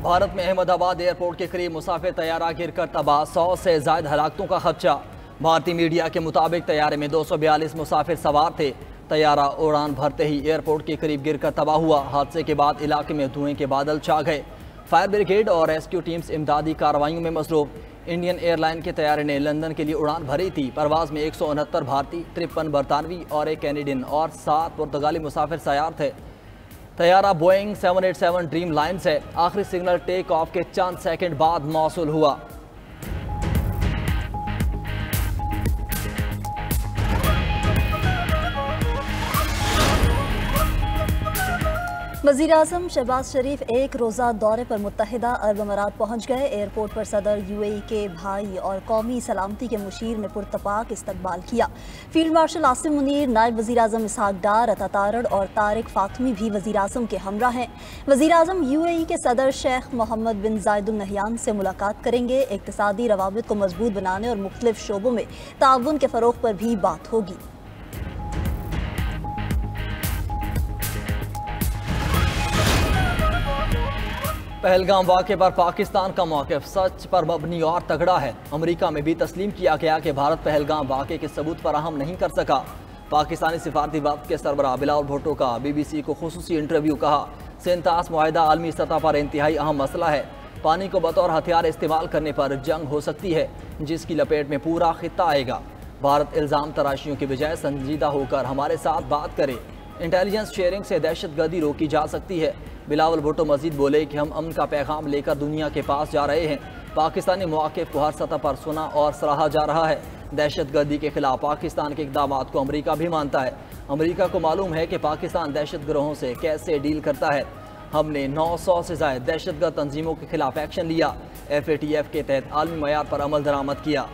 भारत में अहमदाबाद एयरपोर्ट के करीब मुसाफिर तैयारा गिरकर तबाह, 100 से ज्यादा हलाकतों का खदशा। भारतीय मीडिया के मुताबिक तैयारे में 242 मुसाफिर सवार थे। तैयारा उड़ान भरते ही एयरपोर्ट के करीब गिरकर तबाह हुआ। हादसे के बाद इलाके में धुएं के बादल छा गए। फायर ब्रिगेड और रेस्क्यू टीम्स इमदादी कार्रवाइयों में मसरूफ। इंडियन एयरलाइन के तैयारे ने लंदन के लिए उड़ान भरी थी। परवाज में 169 भारतीय, 53 बरतानवी और एक कैनेडियन और 7 पुर्तगाली मुसाफिर सवार थे। तैयारा बोइंग 787 ड्रीम लाइन से आखिरी सिग्नल टेक ऑफ के चंद सेकंड बाद मौसूल हुआ। वज़ीर-ए-आज़म शहबाज शरीफ एक रोज़ा दौरे पर मुत्तहिदा अरब अमारात पहुँच गए। एयरपोर्ट पर सदर UAE के भाई और कौमी सलामती के मुशीर ने पुरतपाक इस्तकबाल किया। फील्ड मार्शल आसिम मुनीर, नायब वज़ीर-ए-आज़म इसहाक डार, अता तारड़ और तारिक फातमी भी वज़ीर-ए-आज़म के हमरा हैं। वज़ीर-ए-आज़म UAE के सदर शेख मोहम्मद बिन जायद अल नहयान से मुलाकात करेंगे। इक़्तिसादी रवाबित को मजबूत बनाने और मुख्तलिफ शोबों में ताउन के फ़रोग़ पर भी बात होगी। पहलगाम वाक़े पर पाकिस्तान का मौक़िफ़ सच पर मबनी और तगड़ा है। अमेरिका में भी तस्लीम किया गया कि भारत पहलगाम वाक़े के सबूत फराहम नहीं कर सका। पाकिस्तानी सिफारती वफ़द के सरबराह बिलावल भुट्टो का BBC को खुसूसी इंटरव्यू। कहा, सेंतास मुआहिदा आलमी सतह पर इंतहाई अहम मसला है। पानी को बतौर हथियार इस्तेमाल करने पर जंग हो सकती है जिसकी लपेट में पूरा खित्ता आएगा। भारत इल्ज़ाम तराशियों की बजाय संजीदा होकर हमारे साथ बात करे। इंटेलिजेंस शेयरिंग से दहशतगर्दी रोकी जा सकती है। बिलावल भुट्टो मजीद बोले कि हम अमन का पैगाम लेकर दुनिया के पास जा रहे हैं। पाकिस्तानी मौक़िफ़ को हर सतह पर सुना और सराहा जा रहा है। दहशतगर्दी के खिलाफ पाकिस्तान के इक़दामात को अमेरिका भी मानता है। अमेरिका को मालूम है कि पाकिस्तान दहशत गिरोहों से कैसे डील करता है। हमने 900 से ज़ायद दहशतगर्द तंजीमों के खिलाफ एक्शन लिया। FATF के तहत आलमी मयार पर अमल दरामद किया।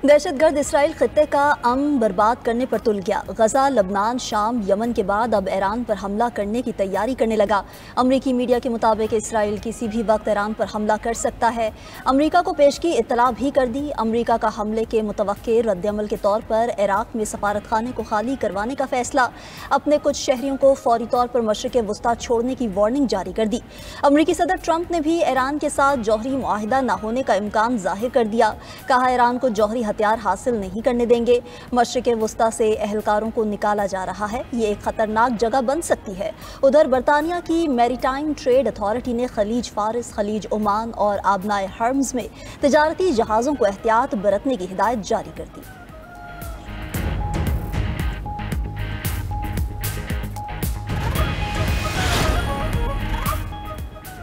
दहशतगर्द इसराइल खित्ते का अमन बर्बाद करने पर तुल गया। गजा, लबनान, शाम, यमन के बाद अब ईरान पर हमला करने की तैयारी करने लगा। अमरीकी मीडिया के मुताबिक इसराइल किसी भी वक्त ईरान पर हमला कर सकता है। अमरीका को पेशगी इत्तला भी कर दी। अमरीका का हमले के मुतवक्के रद्दअमल के तौर पर इराक में सफारत खाने को खाली करवाने का फैसला। अपने कुछ शहरियों को फौरी तौर पर मशरिक़ वस्ता छोड़ने की वार्निंग जारी कर दी। अमरीकी सदर ट्रंप ने भी ईरान के साथ जौहरी मुआहिदा न होने का इम्कान जाहिर कर दिया। कहा, ईरान को जौहरी हथियार हासिल नहीं करने देंगे। मशरिक़ वस्ता से एहलकारों को निकाला जा रहा है। ये एक खतरनाक जगह बन सकती है। उधर बरतानिया की मैरीटाइम ट्रेड अथॉरिटी ने खलीज फारिस, खलीज ओमान और आबनाए हर्म्स में तिजारती जहाज़ों को एहतियात बरतने की हिदायत जारी कर दी।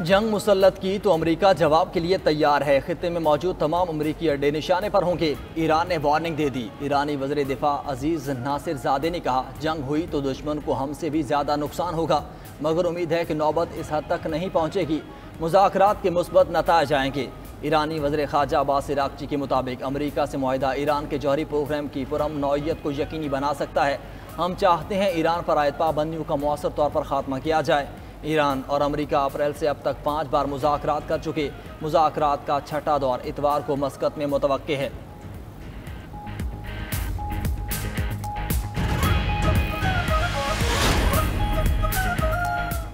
जंग मुसल्लत की तो अमेरिका जवाब के लिए तैयार है। खित्ते में मौजूद तमाम अमेरिकी अड्डे निशाने पर होंगे। ईरान ने वार्निंग दे दी। ईरानी वज़ीर दिफा अजीज़ नासिर ज़ादे ने कहा, जंग हुई तो दुश्मन को हमसे भी ज़्यादा नुकसान होगा, मगर उम्मीद है कि नौबत इस हद तक नहीं पहुँचेगी। मुज़ाकरात के मुस्बत नताइज आएंगे। ईरानी वज़ीर ख़ारजा अब्बास इराक़ची के मुताबिक अमेरिका से मुआहिदा ईरान के जौहरी प्रोग्राम की पुरअमन नौइयत को यकीनी बना सकता है। हम चाहते हैं ईरान पर आयद पाबंदियों का मौसर तौर पर ख़ात्मा किया जाए। ईरान और अमेरिका अप्रैल से अब तक 5 बार मुज़ाकरात कर चुके। मुज़ाकरात का छठा दौर इतवार को मस्कत में मुतवक्के है।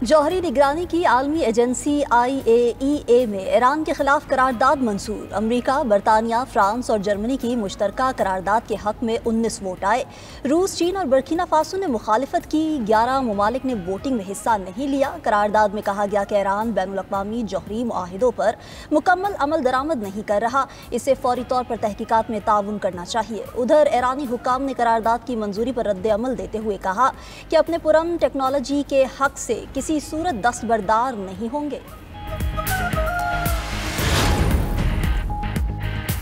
जौहरी निगरानी की आलमी एजेंसी IAEA में ईरान के खिलाफ करारदाद मंजूर। अमरीका, बरतानिया, फ्रांस और जर्मनी की मुश्तरका करारदाद के हक में 19 वोट आए। रूस, चीन और बुर्किना फासो ने मुखालिफत की। 11 ममालिक ने वोटिंग में हिस्सा नहीं लिया। करारदाद में कहा गया कि ईरान बैनुल-अक़वामी जौहरी मुआहिदों पर मुकम्मल अमल दरामद नहीं कर रहा। इसे फौरी तौर पर तहकीकात में ताउन करना चाहिए। उधर ईरानी हुक्काम ने करारदाद की मंजूरी पर रद्द अमल देते हुए कहा कि अपने पुरअमन टेक्नोलॉजी के हक से किसी सूरत दस्तबरदार नहीं होंगे।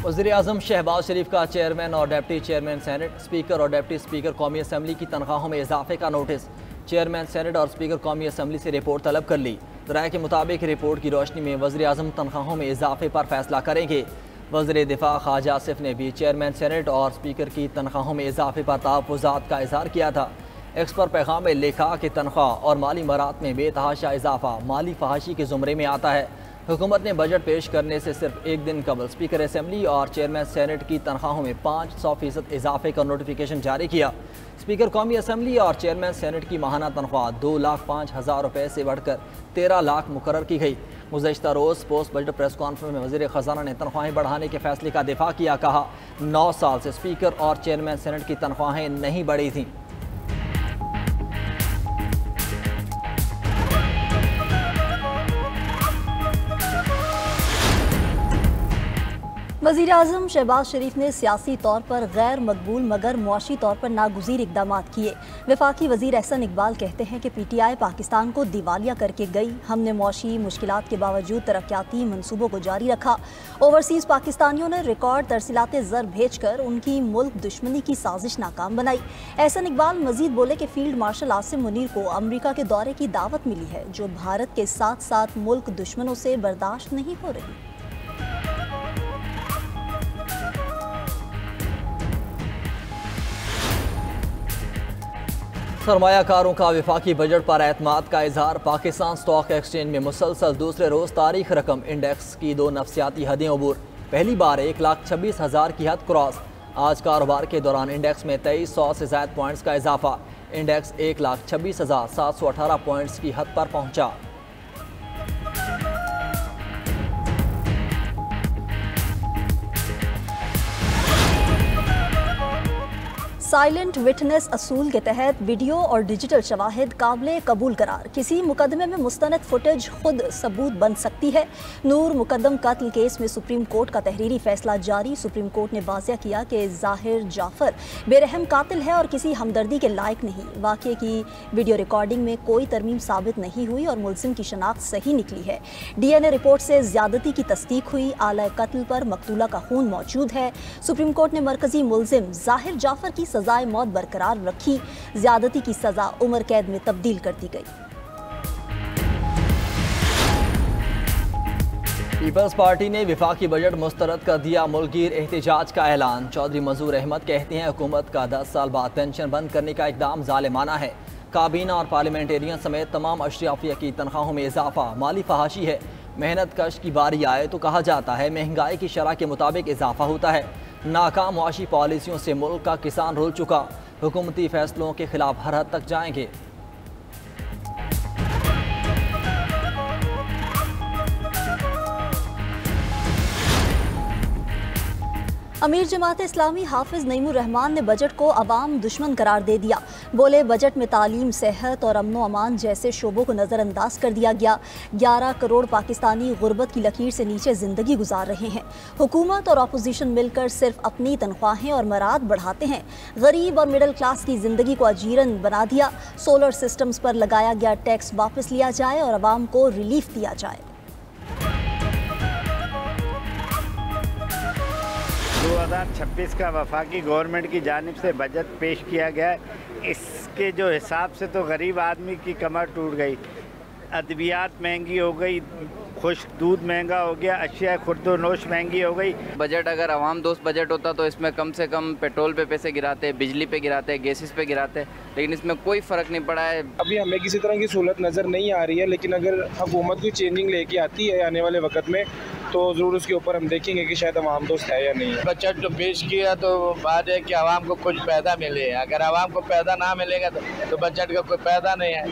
वज़ीर-ए-आज़म शहबाज शरीफ का चेयरमैन और डिप्टी चेयरमैन सेनेट, स्पीकर और डिप्टी स्पीकर कौमी असम्बली की तनख्वाहों में इजाफे का नोटिस। चेयरमैन सेनेट और स्पीकर कौमी असम्बली से रिपोर्ट तलब कर ली। राय के मुताबिक रिपोर्ट की रोशनी में वज़ीर-ए-आज़म तनख्वाहों में इजाफे पर फैसला करेंगे। वज़ीर दिफा ख़ारजा आसिफ ने भी चेयरमैन सेनेट और स्पीकर की तनख्वाहों में इजाफे पर तहफ़्फ़ुज़ात का इज़हार किया था। एक्स पर पैगाम में लिखा कि तनख्वाह और माली मरात में बेतहाशा इजाफा माली फहाशी के ज़ुमरे में आता है। हुकूमत ने बजट पेश करने से सिर्फ एक दिन कबल स्पीकर असेंबली और चेयरमैन सेनेट की तनख्वाहों में 500% इजाफे का नोटिफिकेशन जारी किया। स्पीकर कौमी असेंबली और चेयरमैन सेनेट की माहाना तनख्वाह 2,05,000 रुपये से बढ़कर 13 लाख मुकर्रर की गई। गुज़श्ता रोज़ पोस्ट बजट प्रेस कॉन्फ्रेंस में वज़ीर ख़जाना ने तनख्वाहें बढ़ाने के फैसले का दिफा किया। कहा 9 साल से स्पीकर और चेयरमैन सेनेट की तनख्वाहें नहीं बढ़ी थीं। वज़ीर आज़म शहबाज शरीफ ने सियासी तौर पर गैर मकबूल मगर मुआशी तौर पर नागुज़ीर इक़दाम किए। वफाकी वज़ीर एहसन इकबाल कहते हैं कि PTI पाकिस्तान को दिवालिया करके गई। हमने मुआशी मुश्किलात के बावजूद तरक्याती मनसूबों को जारी रखा। ओवरसीज़ पाकिस्तानियों ने रिकॉर्ड तरसीलात ज़र भेज कर उनकी मुल्क दुश्मनी की साजिश नाकाम बनाई। एहसन इकबाल मजीद बोले कि फील्ड मार्शल आसिम मुनीर को अमरीका के दौरे की दावत मिली है, जो भारत के साथ साथ मुल्क दुश्मनों से बर्दाश्त नहीं हो रही। सरमायाकारों का वफाकी बजट पर एतमाद का इजहार। पाकिस्तान स्टॉक एक्सचेंज में मुसलसल दूसरे रोज़ तारीख रकम इंडेक्स की 2 नफसियाती हदें अबूर। पहली बार 1,26,000 की हद क्रॉस। आज कारोबार के दौरान इंडेक्स में 2300 से ज़ायद पॉइंट्स का इजाफा। इंडेक्स 1,26,718 पॉइंट्स की हद पर पहुँचा। साइलेंट विटनेस असूल के तहत वीडियो और डिजिटल शवाहिद काबिल कबूल करार। किसी मुकदमे में मुस्तनद फुटेज खुद सबूत बन सकती है। नूर मुकदम कत्ल केस में सुप्रीम कोर्ट का तहरीरी फैसला जारी। सुप्रीम कोर्ट ने वाज़ेह किया कि ज़ाहिर जाफर बेरहम कातिल है और किसी हमदर्दी के लायक नहीं। वाक़े की वीडियो रिकॉर्डिंग में कोई तरमीम साबित नहीं हुई और मुलजिम की शनाख्त सही निकली है। DNA रिपोर्ट से ज्यादती की तस्दीक हुई। आला कत्ल पर मकतूला का खून मौजूद है। सुप्रीम कोर्ट ने मरकजी मुलजिम ज़ाहिर जाफर की सजाए मौत बरकरार रखी। ज्यादती की सजा उम्र कैद में तब्दील कर दी गई। पीपल्स पार्टी ने वफाकी बजट मुस्तरद कर दिया। मुल्कगीर एहतजाज का ऐलान। चौधरी मंजूर अहमद कहते हैं हुकूमत का 10 साल बाद पेंशन बंद करने का इकदाम जालिमाना है। काबीना और पार्लियामेंटेरियन समेत तमाम अशराफिया की तनख्वाहों में इजाफा माली फहाशी है। मेहनत कश की बारी आए तो कहा जाता है महंगाई की शरह के मुताबिक इजाफा होता है। नाकाम मुआशी पॉलिसियों से मुल्क का किसान रुल चुका। हुकूमती फैसलों के खिलाफ हर हद तक जाएंगे। अमीर जमात इस्लामी हाफिज नईमुर रहमान ने बजट को अवाम दुश्मन करार दे दिया। बोले बजट में तालीम, सेहत और अमनो अमान जैसे शोबों को नज़रअंदाज कर दिया गया। 11 करोड़ पाकिस्तानी गुर्बत की लकीर से नीचे ज़िंदगी गुजार रहे हैं। हुकूमत और अपोजिशन मिलकर सिर्फ अपनी तनख्वाहें और मराद बढ़ाते हैं। गरीब और मिडिल क्लास की ज़िंदगी को अजीरन बना दिया। सोलर सिस्टम्स पर लगाया गया टैक्स वापस लिया जाए और अवाम को रिलीफ दिया जाए। 2026 का वफाकी गवर्नमेंट की जानिब से बजट पेश किया गया है। इसके जो हिसाब से तो गरीब आदमी की कमर टूट गई। अद्वियात महंगी हो गई, खुश्क दूध महंगा हो गया, अशिया खुर्दोनोश महंगी हो गई। बजट अगर आवाम दोस्त बजट होता तो इसमें कम से कम पेट्रोल पे पैसे गिराते, बिजली पे गिराते, गैसेस पे गिराते, लेकिन इसमें कोई फ़र्क नहीं पड़ा है। अभी हमें किसी तरह की सहूलत नज़र नहीं आ रही है, लेकिन अगर हुकूमत कोई चेंजिंग लेके आती है आने वाले वक्त में तो ज़रूर उसके ऊपर हम देखेंगे कि शायद आवाम दोस्त है या नहीं है। बजट जो पेश किया तो बात है कि आवाम को कुछ पैदा मिले। अगर आवाम को पैदा ना मिलेगा तो बजट का कोई पैदा नहीं है।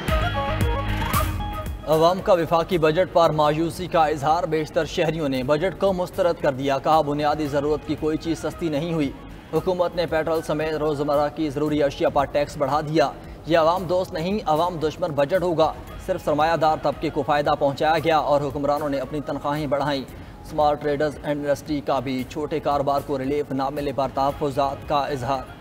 अवाम का वफाकी बजट पर मायूसी का इजहार। बेशतर शहरियों ने बजट को मुस्तरद कर दिया। कहा बुनियादी ज़रूरत की कोई चीज़ सस्ती नहीं हुई। हुकूमत ने पेट्रोल समेत रोज़मर्रा की ज़रूरी अशिया पर टैक्स बढ़ा दिया। यह अवाम दोस्त नहीं, अवाम दुश्मन बजट होगा। सिर्फ सरमायादार तबके को फ़ायदा पहुँचाया गया और हुक्मरानों ने अपनी तनख्वाहें बढ़ाईं। स्मॉल ट्रेडर्स एंड इंडस्ट्री का भी छोटे कारोबार को रिलीफ ना मिलने पर तहफ़्फ़ुज़ात का इजहार।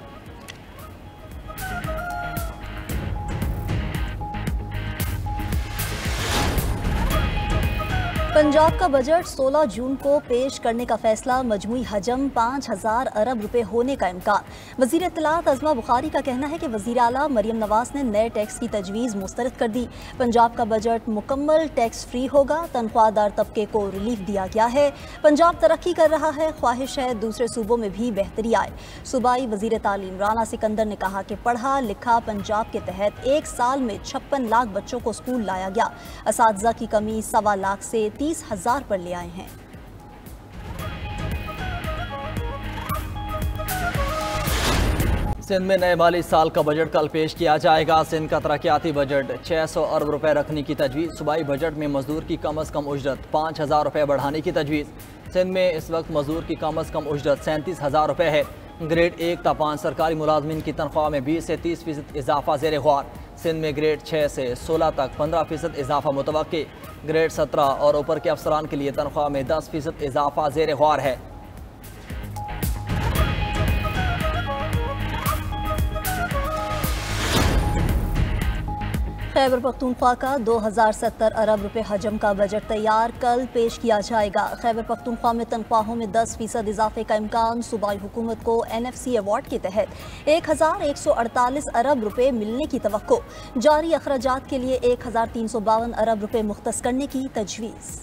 पंजाब का बजट 16 जून को पेश करने का फैसला। मजमूई हजम 5,000 अरब रुपए होने का इम्कान। वज़ीर इत्तलात अज़मा बुखारी का कहना है कि वज़ीर आला मरियम नवाज ने नए टैक्स की तजवीज़ मुस्तरद कर दी। पंजाब का बजट मुकम्मल टैक्स फ्री होगा। तनख्वाहदार तबके को रिलीफ दिया गया है। पंजाब तरक्की कर रहा है। ख्वाहिश है दूसरे सूबों में भी बेहतरी आए। सूबाई वज़ीर तालीम राना सिकंदर ने कहा कि पढ़ा लिखा पंजाब के तहत एक साल में 56 लाख बच्चों को स्कूल लाया गया। असातिज़ा की कमी 1.25 लाख से 30,000 पर ले आए हैं। सिंध में नए माली साल का बजट कल पेश किया जाएगा। सिंध का तरक्याती बजट 600 अरब रुपए रखने की तजवीज़। सूबाई बजट में मजदूर की कम अज़ कम उजरत 5,000 रुपये बढ़ाने की तजवीज़। सिंध में इस वक्त मजदूर की कम अज़ कम उजरत 37,000 रुपये है। ग्रेड 1 ta 5 सरकारी मुलाजमिन की तनख्वाह में 20 से 30% इजाफा ज़ेर गौर। सिंध में ग्रेड 6 से 16 तक 15% इजाफा मुतवक्की। ग्रेड 17 और ऊपर के अफसरान के लिए तनख्वाह में 10% इजाफा ज़ेर गौर है। खैबर पख्तूनख्वा का 2070 अरब रुपए हजम का बजट तैयार कल पेश किया जाएगा। खैबर पख्तूनख्वा में तनख्वाहों में 10% इजाफे का इम्कान। सूबाई हुकूमत को NFC अवार्ड के तहत 1148 अरब रुपए मिलने की तवक्को। जारी अखराजात के लिए 1352 अरब रुपए मुख्तस करने की तजवीज़।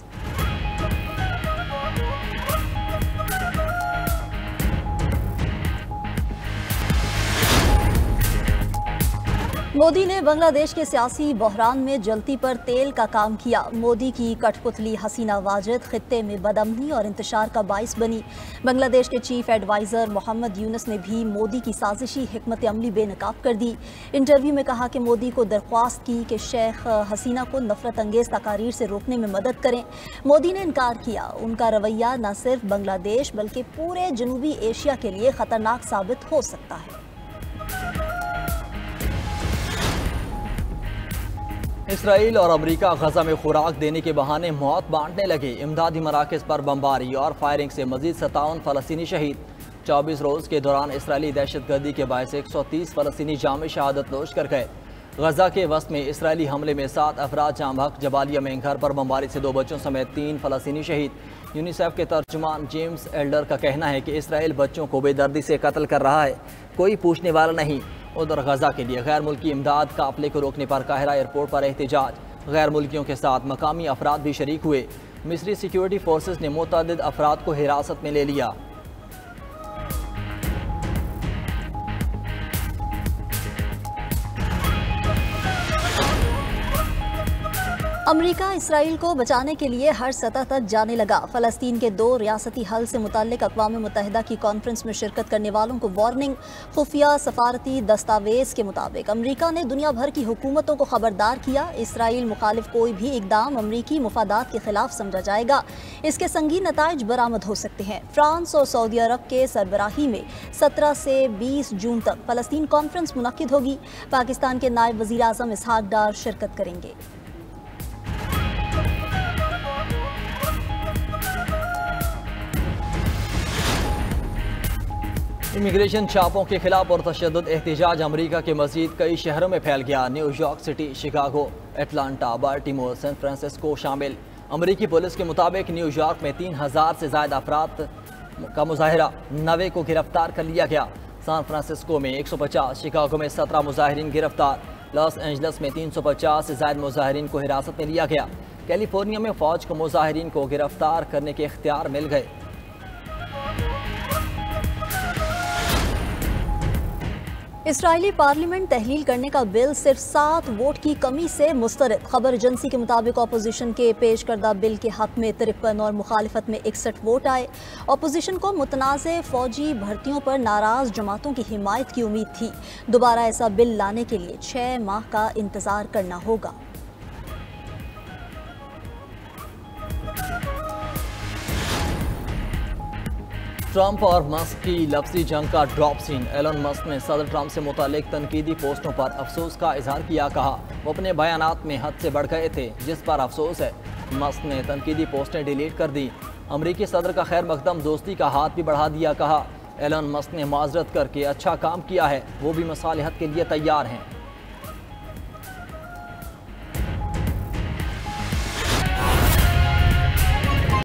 मोदी ने बांग्लादेश के सियासी बहरान में जलती पर तेल का काम किया। मोदी की कठपुतली हसीना वाजिद खित्ते में बदअमनी और इंतशार का बाइस बनी। बांग्लादेश के चीफ एडवाइज़र मोहम्मद यूनुस ने भी मोदी की साजिशी हिकमत अमली बेनकाब कर दी। इंटरव्यू में कहा कि मोदी को दरख्वास्त की कि शेख हसीना को नफरत अंगेज तकारीर से रोकने में मदद करें। मोदी ने इनकार किया। उनका रवैया न सिर्फ बांग्लादेश बल्कि पूरे जनूबी एशिया के लिए खतरनाक साबित हो सकता है। इसराइल और अमेरिका गजा में खुराक देने के बहाने मौत बांटने लगे। इमदादी मराकज़ पर बमबारी और फायरिंग से मजीद 57 फ़लस्तीनी शहीद। 24 रोज़ के दौरान इसराइली दहशतगर्दी के बायस 130 फ़लस्तीनी जाम शहादत नोश कर गए। गजा के वस्त में इसराइली हमले में 7 अफराद जाम बहक। जबालिया में घर पर बमबारी से 2 बच्चों समेत 3 फ़लस्तीनी शहीद। यूनिसेफ के तर्जुमान जेम्स एल्डर का कहना है कि इसराइल बच्चों को बेदर्दी से कत्ल कर रहा है, कोई पूछने वाला नहीं। उधर गजा के लिए गैर मुल्की इमदाद काफिले को रोकने पर काहिरा एयरपोर्ट पर एहतजाज। गैर मुल्कियों के साथ मकामी अफराद भी शरीक हुए। मिस्री सिक्योरिटी फोर्सेस ने मुतअद्दिद अफराद को हिरासत में ले लिया। अमेरिका इसराइल को बचाने के लिए हर सतह तक जाने लगा। फ़लस्तीन के 2 रियासती हल से मुतल्लिक अक़वाम मुत्तहिदा की कॉन्फ्रेंस में शिरकत करने वालों को वार्निंग। खुफिया सफारती दस्तावेज़ के मुताबिक अमेरिका ने दुनिया भर की हुकूमतों को खबरदार किया। इसराइल मुखालिफ कोई भी इकदाम अमरीकी मुफादात के खिलाफ समझा जाएगा। इसके संगीन नताइज बरामद हो सकते हैं। फ्रांस और सऊदी अरब के सरबराही में 17 से 20 जून तक फ़लस्तीन कॉन्फ्रेंस मुनक्किद होगी। पाकिस्तान के नायब वज़ीर आज़म इसहाक डार शिरकत करेंगे। इमिग्रेशन छापों के खिलाफ और तशद्दुद एहतजाज अमरीका के मज़ीद कई शहरों में फैल गया। New York city, Chicago, Atlanta, Baltimore, San Francisco शामिल। अमरीकी पुलिस के मुताबिक न्यूयॉर्क में 3000 से ज़ायद अफराद का मुजाहिरा, 90 को गिरफ्तार कर लिया गया। सैन फ्रांसिस्को में 150, शिकागो में 17 मुजाहिरीन गिरफ्तार। लॉस एंजल्स में 350 से ज़ायद मुजाहिरीन को हिरासत में लिया गया। कैलिफोर्निया में फ़ौज को मुजाहिरीन को गिरफ्तार करने के इख्तियार मिल गए। इसराइली पार्लियामेंट तहलील करने का बिल सिर्फ 7 वोट की कमी से मुस्तरद। खबर एजेंसी के मुताबिक अपोजिशन के पेश करदा बिल के हक में 53 और मुखालिफत में 61 वोट आए। अपोजिशन को मुतनाज़े फौजी भर्तियों पर नाराज जमातों की हिमायत की उम्मीद थी। दोबारा ऐसा बिल लाने के लिए 6 माह का इंतजार करना होगा। ट्रंप और मस्क की लफ्जी जंग का ड्रॉप सीन। एलन मस्क ने सदर ट्रंप से मुतालिक तनकीदी पोस्टों पर अफसोस का इजहार किया। कहा वो अपने बयानात में हद से बढ़ गए थे, जिस पर अफसोस है। मस्क ने तनकीदी पोस्टें डिलीट कर दी। अमरीकी सदर का खैर मकदम दोस्ती का हाथ भी बढ़ा दिया। कहा एलन मस्क ने माजरत करके अच्छा काम किया है, वो भी मसालिहत के लिए तैयार हैं।